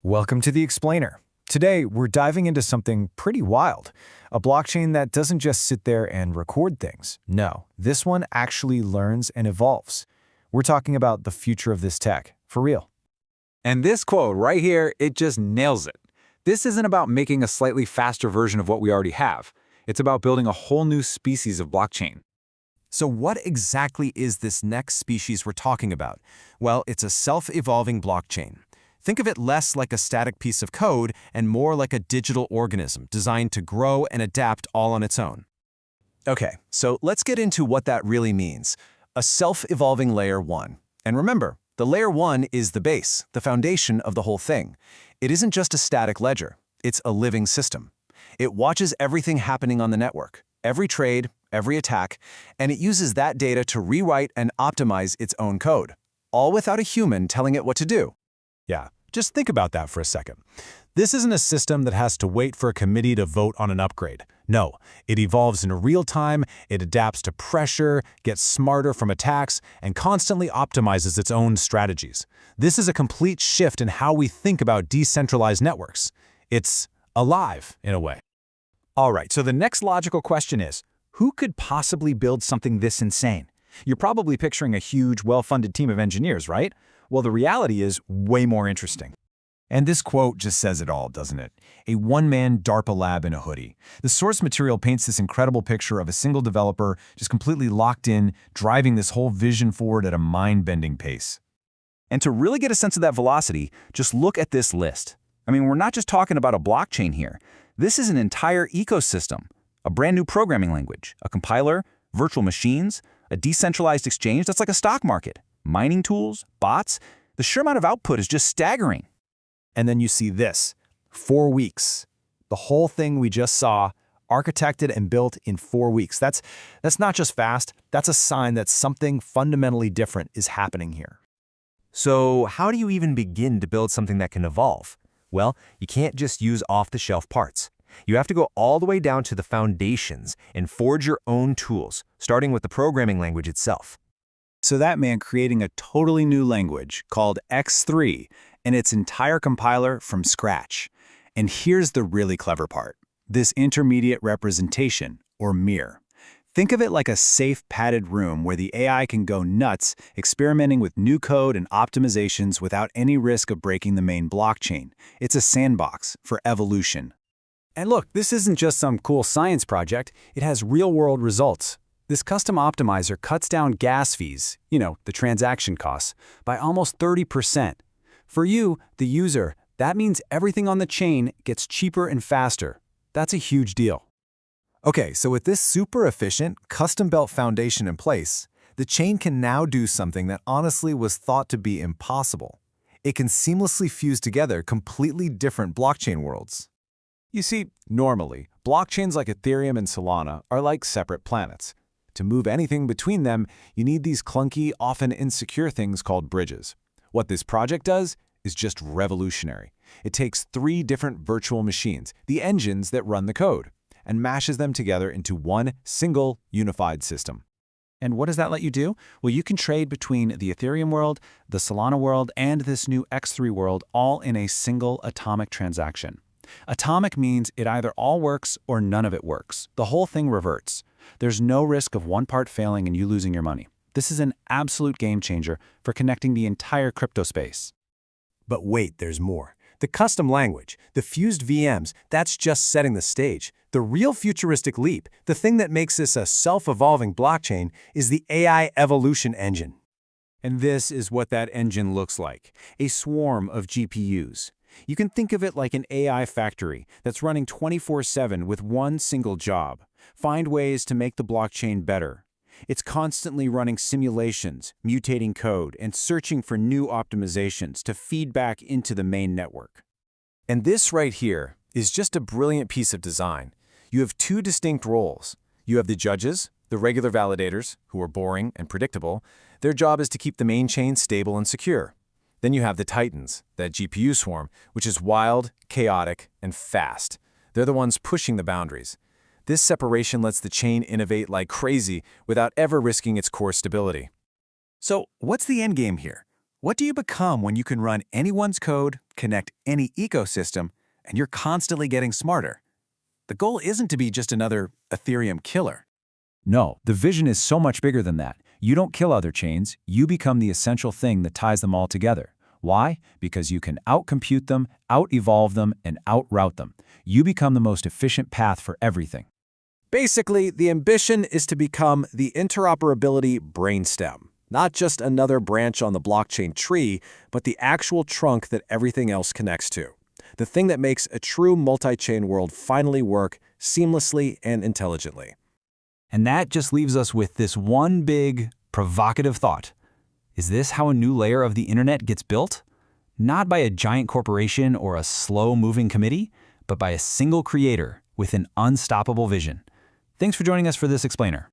Welcome to The Explainer. Today, we're diving into something pretty wild, a blockchain that doesn't just sit there and record things. No, this one actually learns and evolves. We're talking about the future of this tech, for real. And this quote right here, it just nails it. This isn't about making a slightly faster version of what we already have. It's about building a whole new species of blockchain. So what exactly is this next species we're talking about? Well, it's a self-evolving blockchain. Think of it less like a static piece of code and more like a digital organism designed to grow and adapt all on its own. Okay, so let's get into what that really means. A self-evolving layer 1. And remember, the layer 1 is the base, the foundation of the whole thing. It isn't just a static ledger, it's a living system. It watches everything happening on the network, every trade, every attack, and it uses that data to rewrite and optimize its own code, all without a human telling it what to do. Yeah, just think about that for a second. This isn't a system that has to wait for a committee to vote on an upgrade. No, it evolves in real time, it adapts to pressure, gets smarter from attacks, and constantly optimizes its own strategies. This is a complete shift in how we think about decentralized networks. It's alive, in a way. All right, so the next logical question is, who could possibly build something this insane? You're probably picturing a huge, well-funded team of engineers, right? Well, the reality is way more interesting. And this quote just says it all, doesn't it? A one-man DARPA lab in a hoodie. The source material paints this incredible picture of a single developer just completely locked in, driving this whole vision forward at a mind-bending pace. And to really get a sense of that velocity, just look at this list. I mean, we're not just talking about a blockchain here. This is an entire ecosystem. A brand new programming language, a compiler, virtual machines, a decentralized exchange that's like a stock market, mining tools, bots. The sheer amount of output is just staggering. And then you see this, 4 weeks. The whole thing we just saw, architected and built in 4 weeks. That's not just fast, that's a sign that something fundamentally different is happening here. So how do you even begin to build something that can evolve? Well, you can't just use off-the-shelf parts. You have to go all the way down to the foundations and forge your own tools, starting with the programming language itself. So that meant creating a totally new language called X3 and its entire compiler from scratch. And here's the really clever part. This intermediate representation, or mirror. Think of it like a safe padded room where the AI can go nuts experimenting with new code and optimizations without any risk of breaking the main blockchain. It's a sandbox for evolution. And look, this isn't just some cool science project, it has real-world results. This custom optimizer cuts down gas fees, the transaction costs, by almost 30%. For you, the user, that means everything on the chain gets cheaper and faster. That's a huge deal. Okay, so with this super efficient, custom-built foundation in place, the chain can now do something that honestly was thought to be impossible. It can seamlessly fuse together completely different blockchain worlds. You see, normally, blockchains like Ethereum and Solana are like separate planets. To move anything between them, you need these clunky, often insecure things called bridges. What this project does is just revolutionary. It takes 3 different virtual machines, the engines that run the code, and mashes them together into one single unified system. And what does that let you do? Well, you can trade between the Ethereum world, the Solana world, and this new X3 world all in a single atomic transaction. Atomic means it either all works or none of it works. The whole thing reverts. There's no risk of one part failing and you losing your money. This is an absolute game changer for connecting the entire crypto space. But wait, there's more. The custom language, the fused VMs, that's just setting the stage. The real futuristic leap, the thing that makes this a self-evolving blockchain, is the AI evolution engine. And this is what that engine looks like, a swarm of GPUs. You can think of it like an AI factory that's running 24/7 with one single job. Find ways to make the blockchain better. It's constantly running simulations, mutating code, and searching for new optimizations to feed back into the main network. And this right here is just a brilliant piece of design. You have 2 distinct roles. You have the judges, the regular validators, who are boring and predictable. Their job is to keep the main chain stable and secure. Then you have the titans, that GPU swarm, which is wild, chaotic, and fast. They're the ones pushing the boundaries. This separation lets the chain innovate like crazy without ever risking its core stability. So what's the end game here? What do you become when you can run anyone's code, connect any ecosystem, and you're constantly getting smarter? The goal isn't to be just another Ethereum killer. No, the vision is so much bigger than that. You don't kill other chains, you become the essential thing that ties them all together. Why? Because you can outcompute them, out-evolve them, and out-route them. You become the most efficient path for everything. Basically, the ambition is to become the interoperability brainstem. Not just another branch on the blockchain tree, but the actual trunk that everything else connects to. The thing that makes a true multi-chain world finally work seamlessly and intelligently. And that just leaves us with this one big, provocative thought. Is this how a new layer of the internet gets built? Not by a giant corporation or a slow-moving committee, but by a single creator with an unstoppable vision. Thanks for joining us for this explainer.